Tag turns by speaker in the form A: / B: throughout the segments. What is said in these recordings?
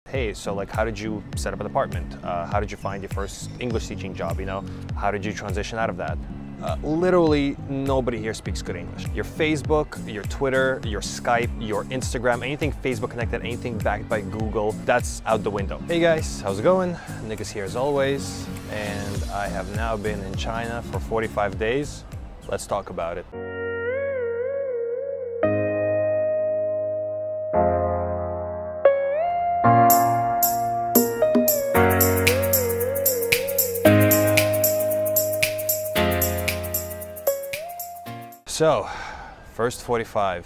A: hey, so like, how did you set up an apartment? How did you find your first English teaching job? How did you transition out of that? Literally nobody here speaks good English. Your Facebook, your Twitter, your Skype, your Instagram, anything Facebook connected, anything backed by Google, that's out the window. Hey guys, how's it going? Nick is here as always, and I have now been in China for 45 days. Let's talk about it. So, first 45.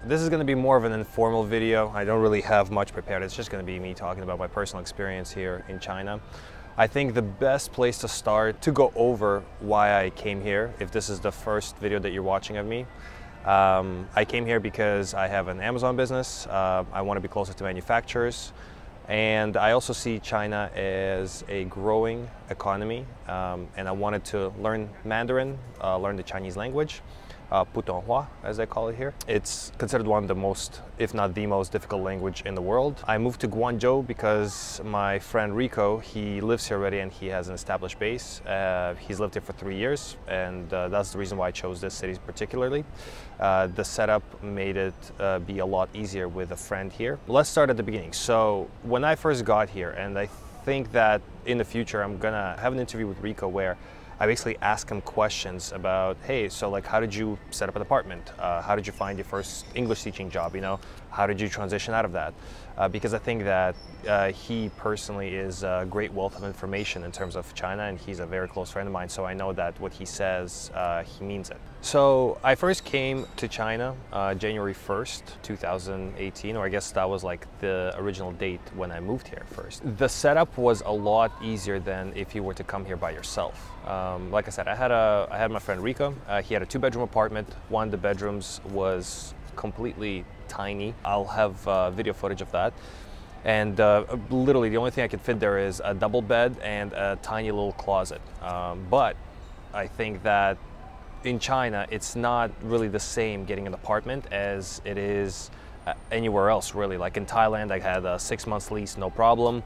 A: This is going to be more of an informal video. I don't really have much prepared. It's just going to be me talking about my personal experience here in China. I think the best place to start to go over why I came here, if this is the first video that you're watching of me. I came here because I have an Amazon business. I want to be closer to manufacturers. And I also see China as a growing economy, and I wanted to learn Mandarin, learn the Chinese language, Putonghua, as they call it here. It's considered one of the most, if not the most difficult language in the world. I moved to Guangzhou because my friend Rico, he lives here already and he has an established base. He's lived here for 3 years, and that's the reason why I chose this city particularly. The setup made it be a lot easier with a friend here. Let's start at the beginning. So when I first got here, and I think that in the future I'm gonna have an interview with Rico where I basically ask him questions about, hey, so like, how did you set up an apartment? How did you find your first English teaching job? How did you transition out of that? Because I think that he personally is a great wealth of information in terms of China, and he's a very close friend of mine, so I know that what he says, he means it. So I first came to China January 1st, 2018, or I guess that was like the original date when I moved here first. The setup was a lot easier than if you were to come here by yourself. Like I said, I had my friend Rico. He had a 2-bedroom apartment. One of the bedrooms was completely tiny. I'll have video footage of that. And literally the only thing I could fit there is a double bed and a tiny little closet. But I think that in China, it's not really the same getting an apartment as it is anywhere else, really. Like in Thailand, I had a 6-month lease, no problem.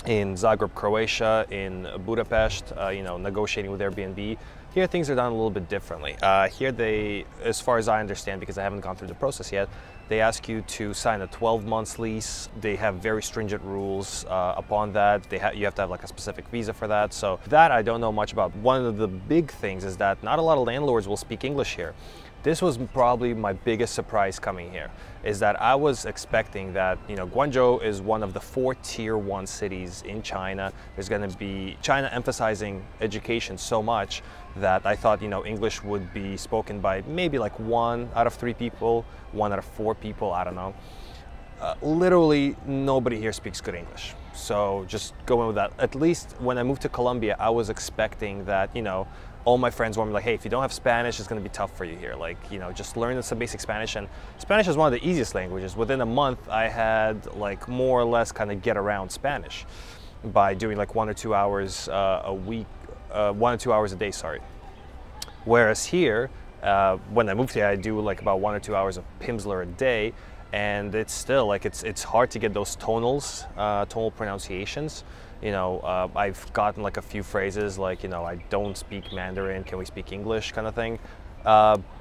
A: In Zagreb, Croatia, in Budapest, negotiating with Airbnb. Here things are done a little bit differently. Here they, as far as I understand, because I haven't gone through the process yet, they ask you to sign a 12-month lease. They have very stringent rules upon that. You have to have like a specific visa for that. So that I don't know much about. One of the big things is that not a lot of landlords will speak English here. This was probably my biggest surprise coming here, is that I was expecting that, Guangzhou is one of the 4 Tier 1 cities in China. There's going to be China emphasizing education so much that I thought, English would be spoken by maybe like 1 out of 3 people, 1 out of 4 people, I don't know. Literally nobody here speaks good English. So just going with that, at least when I moved to Colombia, I was expecting that, all my friends were like, hey, if you don't have Spanish, it's going to be tough for you here. Like, just learn some basic Spanish. And Spanish is one of the easiest languages. Within a month, I had like more or less kind of get around Spanish by doing like 1 or 2 hours a week, 1 or 2 hours a day, sorry. Whereas here, when I moved here, I do like about 1 or 2 hours of Pimsleur a day. And it's still like, it's hard to get those tonals, tonal pronunciations. I've gotten like a few phrases like, I don't speak Mandarin, can we speak English kind of thing.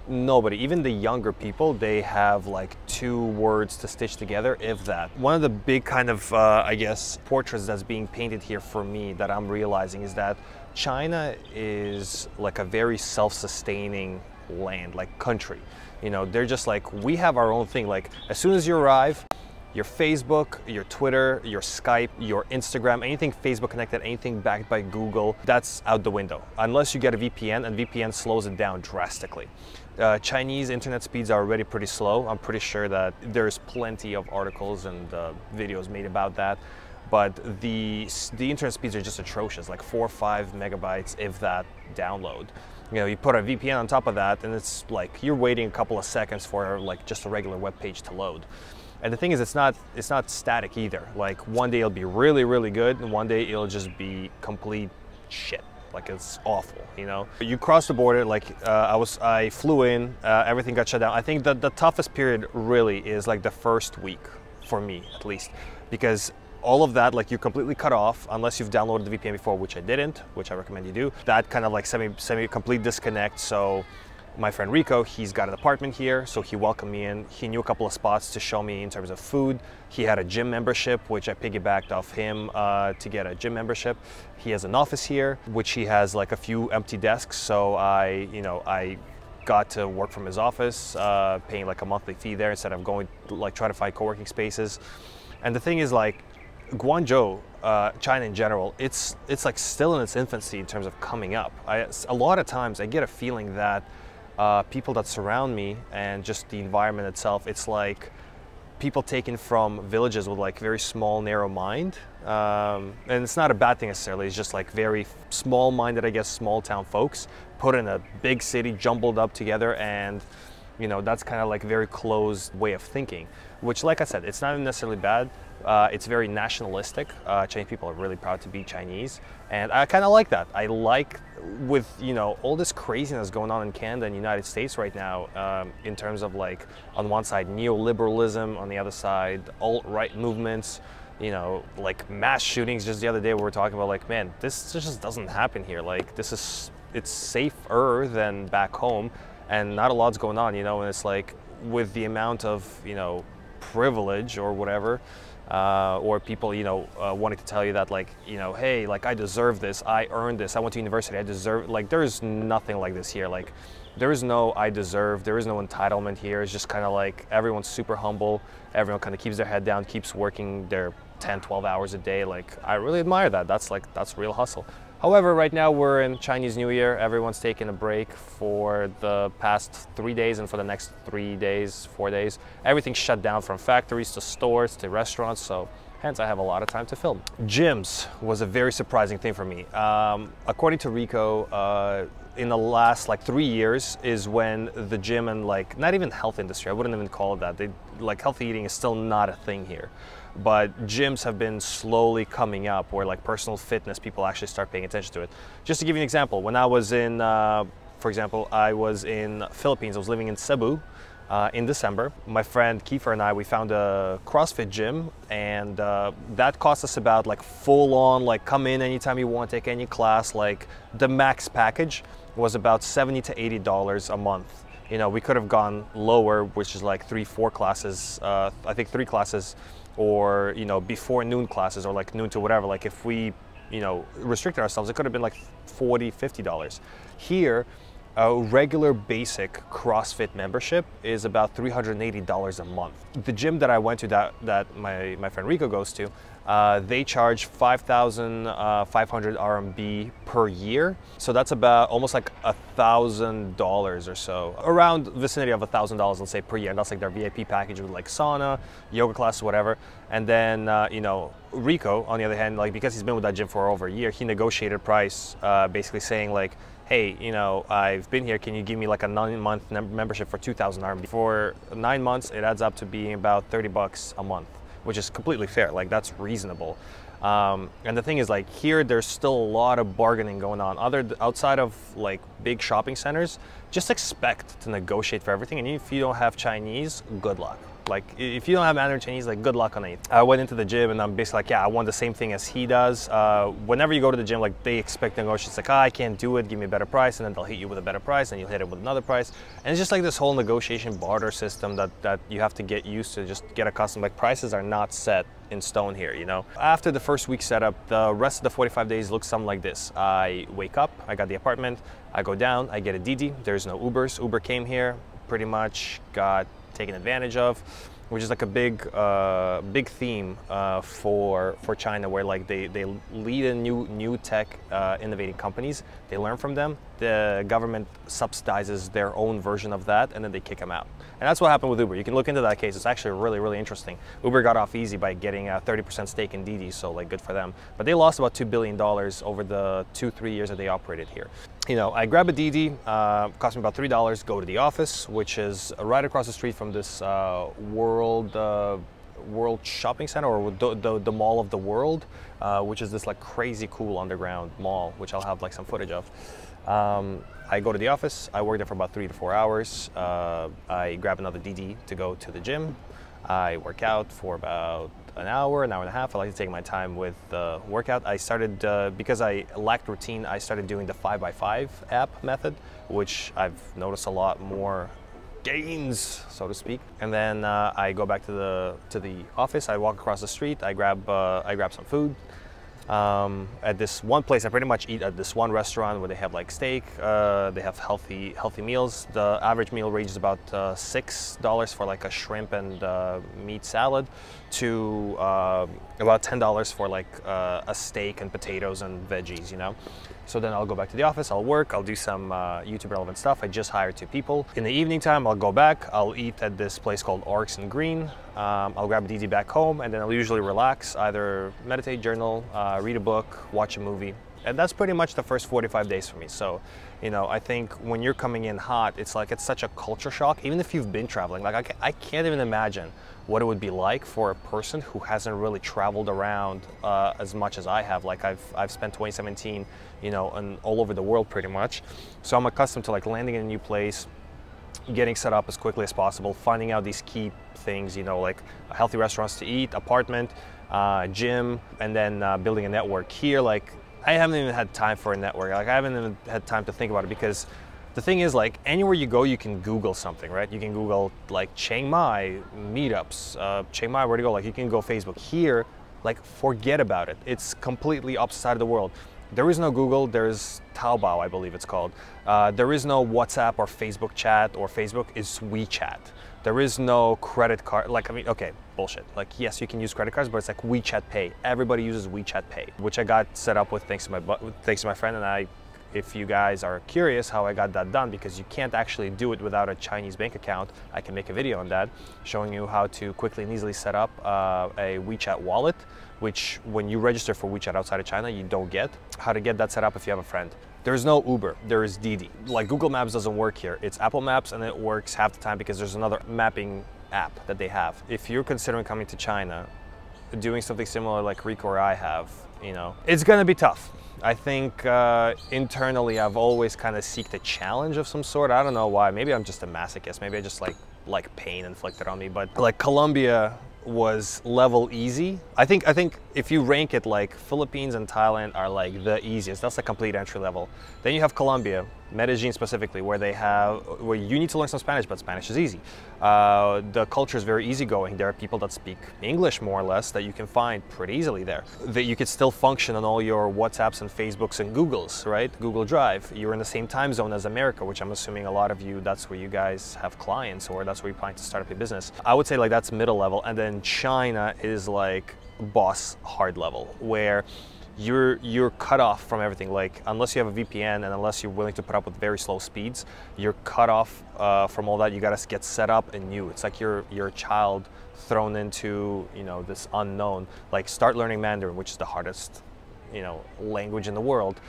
A: Nobody, even the younger people, they have like 2 words to stitch together, if that. One of the big kind of, I guess, portraits that's being painted here for me that I'm realizing is that China is like a very self-sustaining land, like country. They're just like, we have our own thing. Like as soon as you arrive, your Facebook, your Twitter, your Skype, your Instagram, anything Facebook connected, anything backed by Google, that's out the window. Unless you get a VPN, and VPN slows it down drastically. Chinese internet speeds are already pretty slow. I'm pretty sure that there's plenty of articles and videos made about that. But the internet speeds are just atrocious, like 4 or 5 megabytes, if that, download. You put a VPN on top of that, and it's like you're waiting a couple of seconds for like just a regular web page to load. And the thing is, it's not static either. Like one day it'll be really, really good, and one day it'll just be complete shit. Like it's awful, You cross the border, like I flew in, everything got shut down. I think that the toughest period really is like the first week. for me at least, because all of that, like, you're completely cut off unless you've downloaded the VPN before, which I didn't, which I recommend you do. That kind of like semi-complete disconnect. So my friend Rico, he's got an apartment here, so he welcomed me in. He knew a couple of spots to show me in terms of food. He had a gym membership, which I piggybacked off him to get a gym membership. He has an office here, which he has like a few empty desks. So I got to work from his office, paying like a monthly fee there instead of going like trying to find co-working spaces. And the thing is, like, Guangzhou, China in general, it's like still in its infancy in terms of coming up. A lot of times I get a feeling that people that surround me and just the environment itself, it's like people taken from villages with like very small, narrow mind. And it's not a bad thing necessarily, it's just like very small-minded, I guess, small town folks put in a big city, jumbled up together, and that's kind of like very closed way of thinking, which, like I said, it's not necessarily bad. It's very nationalistic. Chinese people are really proud to be Chinese, and I kind of like that. I like, with all this craziness going on in Canada and United States right now, in terms of, like, on one side neoliberalism, on the other side alt-right movements, like mass shootings. Just the other day we were talking about, like, man, this just doesn't happen here. Like, it's safer than back home, and not a lot's going on, and it's like, with the amount of privilege or whatever, or people wanting to tell you that, like, hey, like, I deserve this, I earned this, I went to university, I deserve, like, there's nothing like this here. Like, there is no I deserve, there is no entitlement here. It's just kind of like everyone's super humble, everyone kind of keeps their head down, keeps working their 10-12 hours a day. Like, I really admire that. That's real hustle. However, right now we're in Chinese New Year. Everyone's taking a break for the past 3 days, and for the next 3 days, 4 days, everything's shut down, from factories to stores to restaurants, so hence I have a lot of time to film. Gyms was a very surprising thing for me. According to Rico, in the last like 3 years is when the gym and, like, not even health industry, I wouldn't even call it that. Like, healthy eating is still not a thing here. But gyms have been slowly coming up where, like, personal fitness, people actually start paying attention to it. Just to give you an example, when I was in, for example, I was in Philippines, I was living in Cebu in December. My friend Kiefer and I, we found a CrossFit gym, and that cost us about, like, full on, like, come in anytime you want, take any class, like, the max package was about $70 to $80 a month. We could have gone lower, which is like 3-4 classes, I think 3 classes, or before noon classes, or like noon to whatever. Like, if we restricted ourselves, it could have been like $40, $50. Here, a regular basic CrossFit membership is about $380 a month. The gym that I went to, that my friend Rico goes to, they charge 5,500 RMB per year. So that's about almost like $1,000 or so, around vicinity of $1,000, let's say, per year. And that's like their VIP package with, like, sauna, yoga classes, whatever. And then, Rico, on the other hand, like, because he's been with that gym for over a year, he negotiated a price, basically saying, like, hey, I've been here, can you give me like a 9-month membership for 2,000 RMB? For 9 months, it adds up to being about 30 bucks a month, which is completely fair. Like, that's reasonable. And the thing is, like, here, there's still a lot of bargaining going on. Outside of, like, big shopping centers, just expect to negotiate for everything. And if you don't have Chinese, good luck. Like, if you don't have Mandarin Chinese, like, good luck on it. I went into the gym and I'm basically like, yeah, I want the same thing as he does. Whenever you go to the gym, like, they expect negotiations. Like, I can't do it, give me a better price, and then they'll hit you with a better price, and you'll hit it with another price. And it's just like this whole negotiation barter system that you have to get used to, just get accustomed. Like, prices are not set in stone here, After the first week setup, the rest of the 45 days looks something like this. I wake up, I got the apartment, I go down, I get a Didi. There's no Ubers. Uber came here, pretty much got taken advantage of, which is like a big theme for China, where, like, they lead in new tech innovating companies. They learn from them. The government subsidizes their own version of that, and then they kick them out. And that's what happened with Uber. You can look into that case. It's actually really, really interesting. Uber got off easy by getting a 30% stake in Didi, so, like, good for them. But they lost about $2 billion over the 2-3 years that they operated here. I grab a Didi, cost me about $3, go to the office, which is right across the street from this World Shopping Center, or the Mall of the World, which is this, like, crazy cool underground mall, which I'll have, like, some footage of. I go to the office, I work there for about 3 to 4 hours. I grab another Didi to go to the gym. I work out for about an hour and a half. I like to take my time with the workout. I started, because I lacked routine, I started doing the 5x5 app method, which I've noticed a lot more gains, so to speak. And then I go back to the office. I walk across the street. I grab some food. At this one place, I pretty much eat at this one restaurant where they have like steak. They have healthy meals. The average meal ranges about $6 for like a shrimp and meat salad to about $10 for like a steak and potatoes and veggies, you know. So then I'll go back to the office, I'll work, I'll do some YouTube relevant stuff. I just hired 2 people. In the evening time, I'll go back, I'll eat at this place called Orcs and Green. I'll grab a DD back home, and then I'll usually relax, either meditate, journal, read a book, watch a movie. And that's pretty much the first 45 days for me. So, you know, I think when you're coming in hot, it's like, it's such a culture shock. Even if you've been traveling, like I can't even imagine what it would be like for a person who hasn't really traveled around as much as I have. Like I've spent 2017, you know, all over the world pretty much. So I'm accustomed to like landing in a new place, getting set up as quickly as possible, finding out these key things, you know, like healthy restaurants to eat, apartment, gym, and then building a network. Here, like, I haven't even had time for a network. Like, I haven't even had time to think about it, because the thing is, like, anywhere you go, you can Google something, right? You can Google like Chiang Mai meetups, Chiang Mai, where to go. Like, you can go Facebook. Here, like, forget about it. It's completely opposite side of the world. There is no Google, there's Taobao, I believe it's called. There is no WhatsApp or Facebook chat, or Facebook is WeChat. There is no credit card. Like, I mean, okay, bullshit. Like, yes, you can use credit cards, but it's like WeChat Pay. Everybody uses WeChat Pay, which I got set up with thanks to my friend. And if you guys are curious how I got that done, because you can't actually do it without a Chinese bank account, I can make a video on that, showing you how to quickly and easily set up a WeChat wallet, which when you register for WeChat outside of China, you don't get. How to get that set up if you have a friend. There's no Uber, there is Didi. Like, Google Maps doesn't work here. It's Apple Maps, and it works half the time because there's another mapping app that they have. If you're considering coming to China, doing something similar like Rico or I have, you know, it's gonna be tough. I think internally I've always kind of seeked a challenge of some sort. I don't know why. Maybe I'm just a masochist. Maybe I just like pain inflicted on me. But like, Colombia was level easy. I think if you rank it, like, Philippines and Thailand are like the easiest. That's the complete entry level. Then you have Colombia, Medellin specifically, where you need to learn some Spanish, but Spanish is easy. The culture is very easygoing. There are people that speak English more or less that you can find pretty easily there. That you could still function on all your WhatsApps and Facebooks and Googles, right? Google Drive. You're in the same time zone as America, which I'm assuming a lot of you, that's where you guys have clients, or that's where you're planning to start up your business. I would say like that's middle level, and then China is like boss hard level, where you're cut off from everything. Like, unless you have a VPN and unless you're willing to put up with very slow speeds, you're cut off from all that. You gotta get set up anew. It's like you're a child thrown into, you know, this unknown. Like, start learning Mandarin, which is the hardest, you know, language in the world.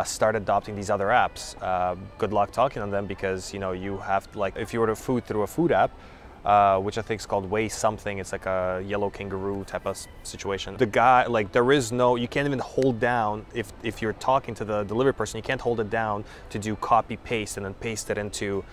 A: Start adopting these other apps. Good luck talking on them, because, you know, you have to, like, if you order food through a food app, which I think is called Way something. It's like a yellow kangaroo type of situation. The guy, like, there is no, you can't even hold down, if you're talking to the delivery person, you can't hold it down to do copy paste and then paste it into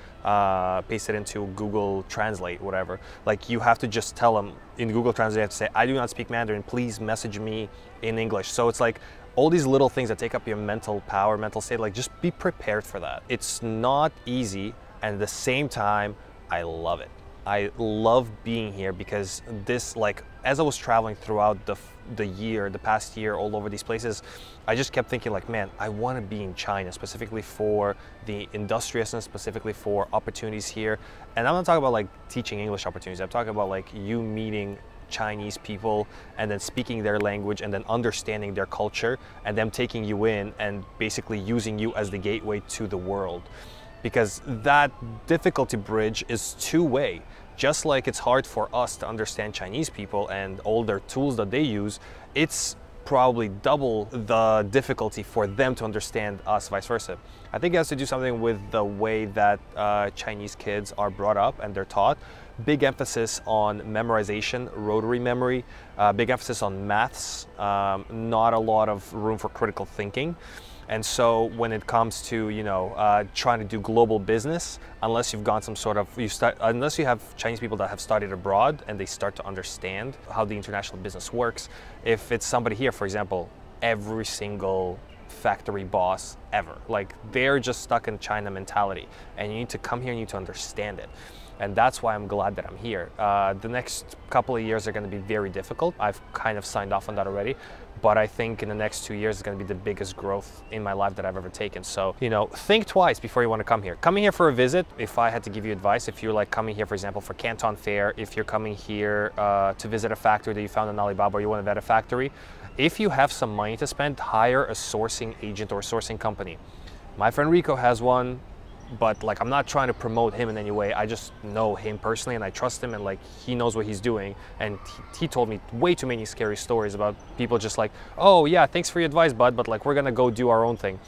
A: Google Translate, whatever. Like, you have to just tell them in Google Translate, you have to say, I do not speak Mandarin, please message me in English. So it's like all these little things that take up your mental power, mental state. Like, just be prepared for that. It's not easy, and at the same time, I love it. I love being here, because this, like, as I was traveling throughout the past year, all over these places, I just kept thinking, like, man, I want to be in China, specifically for the industriousness, specifically for opportunities here. And I'm not talking about like teaching English opportunities. I'm talking about like you meeting Chinese people and then speaking their language and then understanding their culture, and them taking you in and basically using you as the gateway to the world. Because that difficulty bridge is two-way. Just like it's hard for us to understand Chinese people and all their tools that they use, it's probably double the difficulty for them to understand us, vice versa. I think it has to do something with the way that Chinese kids are brought up and they're taught. Big emphasis on memorization, rotary memory, big emphasis on maths, not a lot of room for critical thinking. And so when it comes to, you know, trying to do global business, unless you've gone some sort of, unless you have Chinese people that have studied abroad and they start to understand how the international business works. If it's somebody here, for example, every single factory boss ever, like they're just stuck in China mentality, and you need to come here and you need to understand it. And that's why I'm glad that I'm here. The next couple of years are going to be very difficult. I've kind of signed off on that already, but I think in the next 2 years is going to be the biggest growth in my life that I've ever taken. So, you know, think twice before you want to come here. Coming here for a visit, if I had to give you advice, if you're like coming here, for example, for Canton Fair, if you're coming here to visit a factory that you found in Alibaba, or you want to vet a factory, if you have some money to spend, hire a sourcing agent or a sourcing company. My friend Rico has one, but like I'm not trying to promote him in any way. I just know him personally and I trust him, and like he knows what he's doing. And he told me way too many scary stories about people just like, oh yeah, thanks for your advice, bud, but like we're gonna go do our own thing.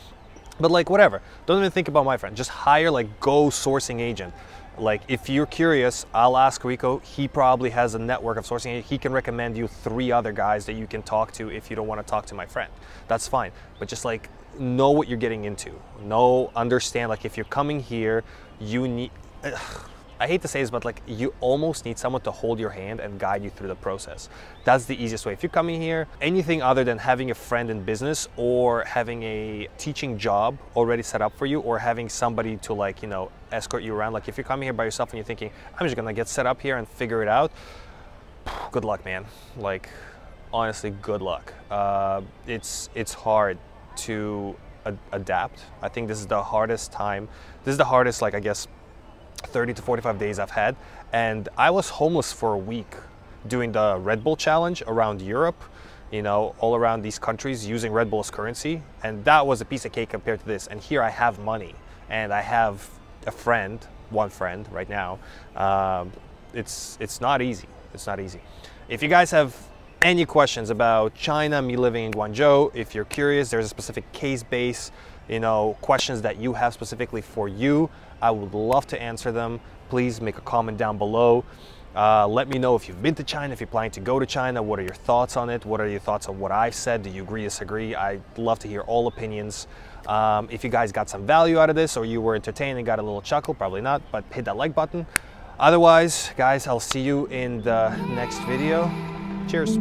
A: But like whatever, don't even think about my friend. Just hire like go sourcing agent. Like if you're curious, I'll ask Rico. He probably has a network of sourcing agents. He can recommend you 3 other guys that you can talk to if you don't want to talk to my friend. That's fine. But just like know what you're getting into. Understand, like if you're coming here, you need, I hate to say this, but like you almost need someone to hold your hand and guide you through the process. That's the easiest way. If you're coming here, anything other than having a friend in business or having a teaching job already set up for you, or having somebody to like, you know, escort you around. Like if you're coming here by yourself and you're thinking, I'm just gonna get set up here and figure it out, good luck, man. Like honestly, good luck. It's hard to adapt. I think this is the hardest time. This is the hardest, like I guess, 30 to 45 days I've had. And I was homeless for a week doing the Red Bull challenge around Europe, you know, all around these countries using Red Bull as currency. And that was a piece of cake compared to this. And here I have money and I have a friend, one friend right now. It's not easy. It's not easy. If you guys have any questions about China, me living in Guangzhou, if you're curious, there's a specific case base, you know, questions that you have specifically for you, I would love to answer them. Please make a comment down below. Let me know if you've been to China, if you're planning to go to China, what are your thoughts on it? What are your thoughts on what I've said? Do you agree, disagree? I'd love to hear all opinions. If you guys got some value out of this, or you were entertained and got a little chuckle, probably not, but hit that like button. Otherwise, guys, I'll see you in the next video. Cheers.